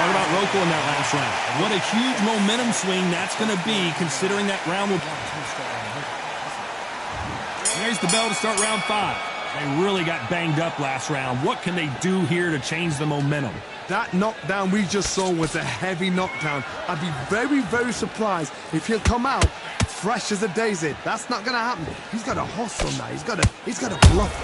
talk about Roco in that last round. What a huge momentum swing that's going to be, considering that round will... There's the bell to start round 5. They really got banged up last round. What can they do here to change the momentum? That knockdown we just saw was a heavy knockdown. I'd be very, very surprised if he'll come out fresh as a daisy. That's not going to happen. He's got to hustle now. He's got to bluff.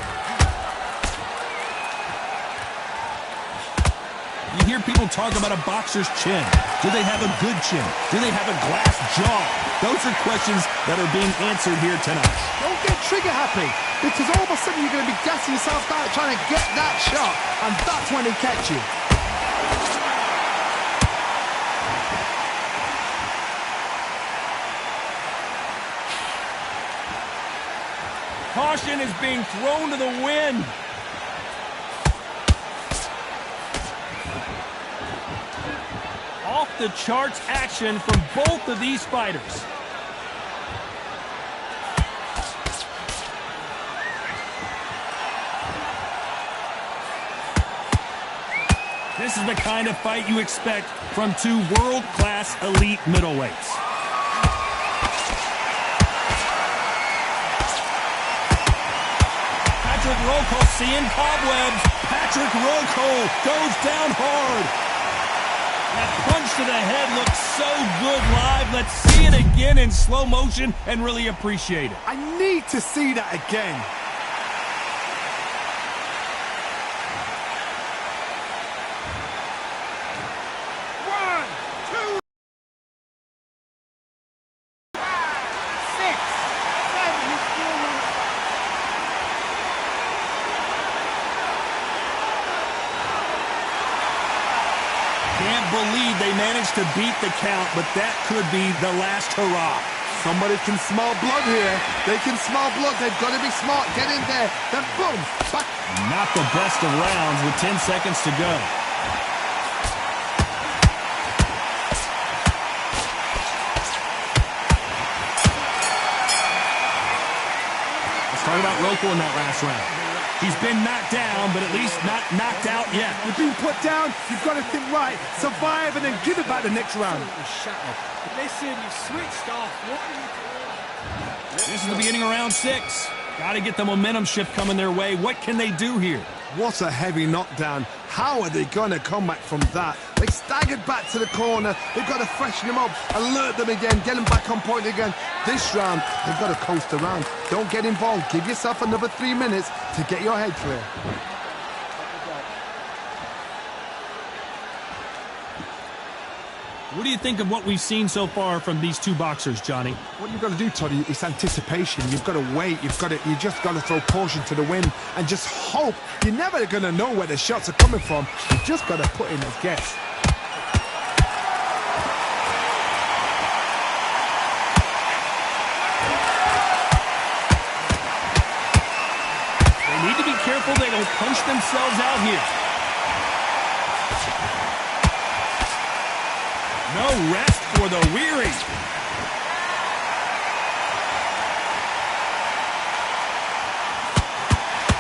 You hear people talk about a boxer's chin. Do they have a good chin? Do they have a glass jaw? Those are questions that are being answered here tonight. Don't get trigger happy, because all of a sudden you're going to be gassing yourself out trying to get that shot, and that's when he catch you. Caution is being thrown to the wind. Off the charts action from both of these fighters. This is the kind of fight you expect from two world-class elite middleweights. Patrick Roco seeing cobwebs. Patrick Roco goes down hard. That punch to the head looks so good live. Let's see it again in slow motion and really appreciate it. I need to see that again. Can't believe they managed to beat the count, but that could be the last hurrah. Somebody can smell blood here. They can smell blood. They've got to be smart. Get in there. Then boom. Back. Not the best of rounds with 10 seconds to go. Let's talk about Roco in that last round. He's been knocked down, but at least not knocked out yet. You've been put down, you've got to think right, survive, and then give it back the next round. Listen, you've switched off. What are you doing? This is the beginning of round 6. Got to get the momentum shift coming their way. What can they do here? What a heavy knockdown. How are they going to come back from that? They staggered back to the corner. They've got to freshen them up, alert them again, get them back on point again. This round, they've got to coast around. Don't get involved. Give yourself another 3 minutes to get your head clear. What do you think of what we've seen so far from these two boxers, Johnny? What you've got to do, Toddy, is anticipation. You've got to wait. You just got to throw caution to the wind and just hope. You're never going to know where the shots are coming from. You've just got to put in a guess. They need to be careful they don't punch themselves out here. No rest for the weary.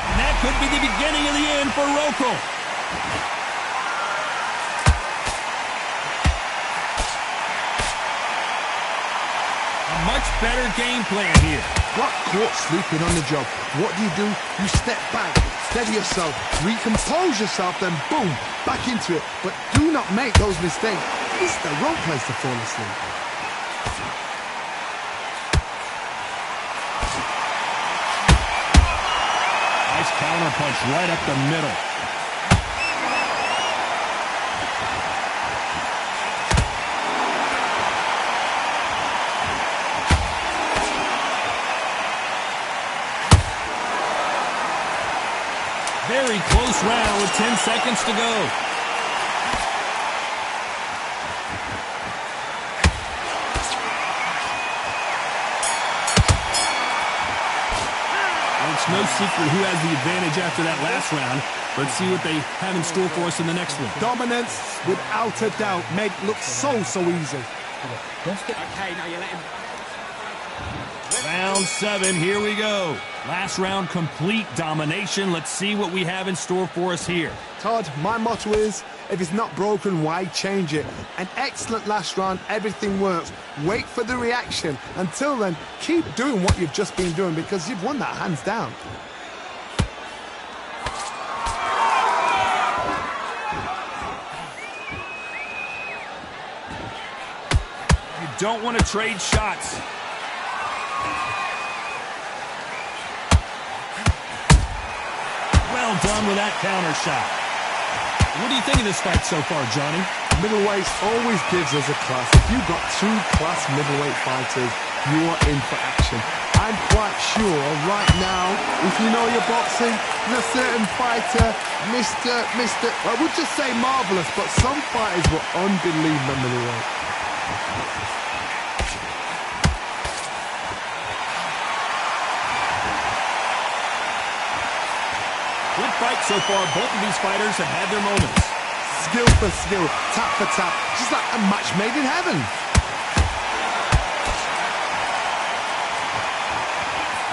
And that could be the beginning of the end for Roco. A much better game plan here. Got caught sleeping on the job. What do? You step back, steady yourself, recompose yourself, then boom, back into it. But do not make those mistakes. This is the wrong place to fall asleep. Nice counter punch right up the middle. Very close round with 10 seconds to go. It's no secret who has the advantage after that last round. Let's see what they have in store for us in the next one. Dominance, without a doubt, made look so easy. Okay, now you let him. Round 7, here we go. Last round, complete domination. Let's see what we have in store for us here. Todd, my motto is, If it's not broken, why change it? An excellent last round, everything works. Wait for the reaction. Until then, keep doing what you've just been doing because you've won that hands down. You don't want to trade shots. Well done with that counter shot. What do you think of this fight so far, Johnny? Middleweight always gives us a class. If you've got two class middleweight fighters, you are in for action. I'm quite sure right now, if you know your boxing, there's a certain fighter, I would just say marvellous, but some fighters were unbelievable middleweight. Good fight so far. Both of these fighters have had their moments. Skill for skill, tap for tap, just like a match made in heaven.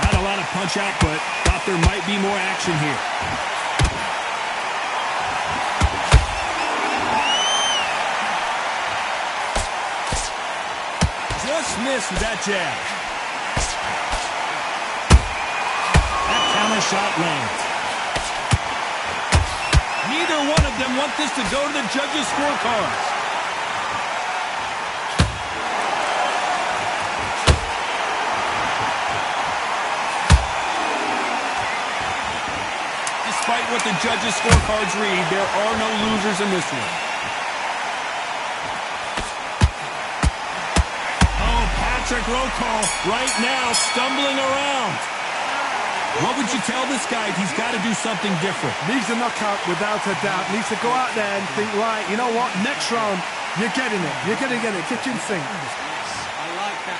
Not a lot of punch output. Thought there might be more action here. Just missed with that jab. That counter shot lands. Neither one of them want this to go to the judges' scorecards. Despite what the judges' scorecards read, there are no losers in this one. Oh, Patrick Royko right now stumbling around. What would you tell this guy? He's got to do something different. Needs a knockout without a doubt. Needs to go out there and think, right, you know what, next round, you're getting it. You're going to get it. Kitchen sink. I like that.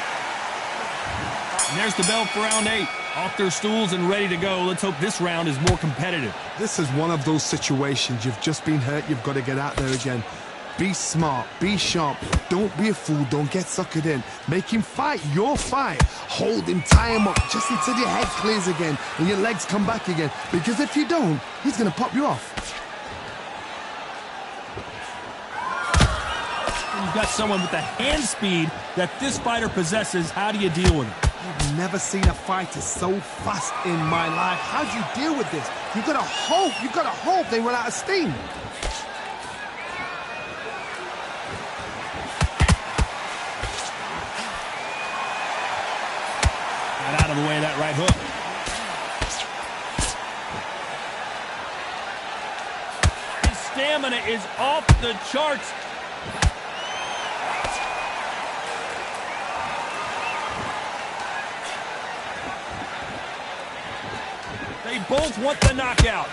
And there's the bell for round 8. Off their stools and ready to go. Let's hope this round is more competitive. This is one of those situations. You've just been hurt. You've got to get out there again. Be smart. Be sharp. Don't be a fool. Don't get suckered in. Make him fight your fight. Hold him, tie him up, just until your head clears again and your legs come back again. Because if you don't, he's going to pop you off. You've got someone with the hand speed that this fighter possesses. How do you deal with it? I've never seen a fighter so fast in my life. How do you deal with this? You've got to hope. You've got to hope they run out of steam. Got out of the way of that right hook. His stamina is off the charts. They both want the knockout.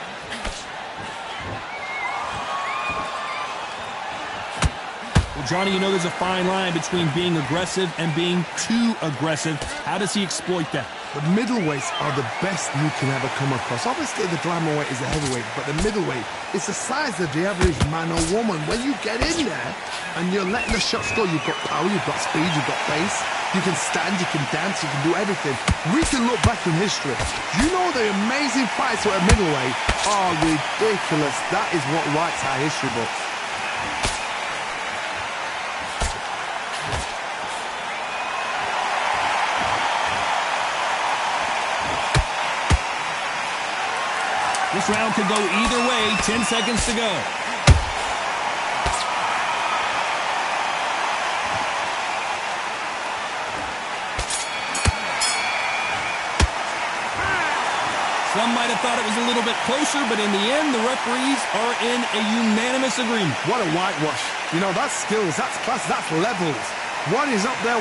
Well, Johnny, you know there's a fine line between being aggressive and being too aggressive. How does he exploit that? The middleweights are the best you can ever come across. Obviously, the glamour weight is the heavyweight, but the middleweight is the size of the average man or woman. When you get in there and you're letting the shots go, you've got power, you've got speed, you've got pace. You can stand, you can dance, you can do everything. We can look back in history. You know the amazing fights at middleweight are ridiculous. That is what writes our history books. This round could go either way. 10 seconds to go. Some might have thought it was a little bit closer, but in the end, the referees are in a unanimous agreement. What a whitewash. You know, that's skills, that's class, that's levels. One is up there.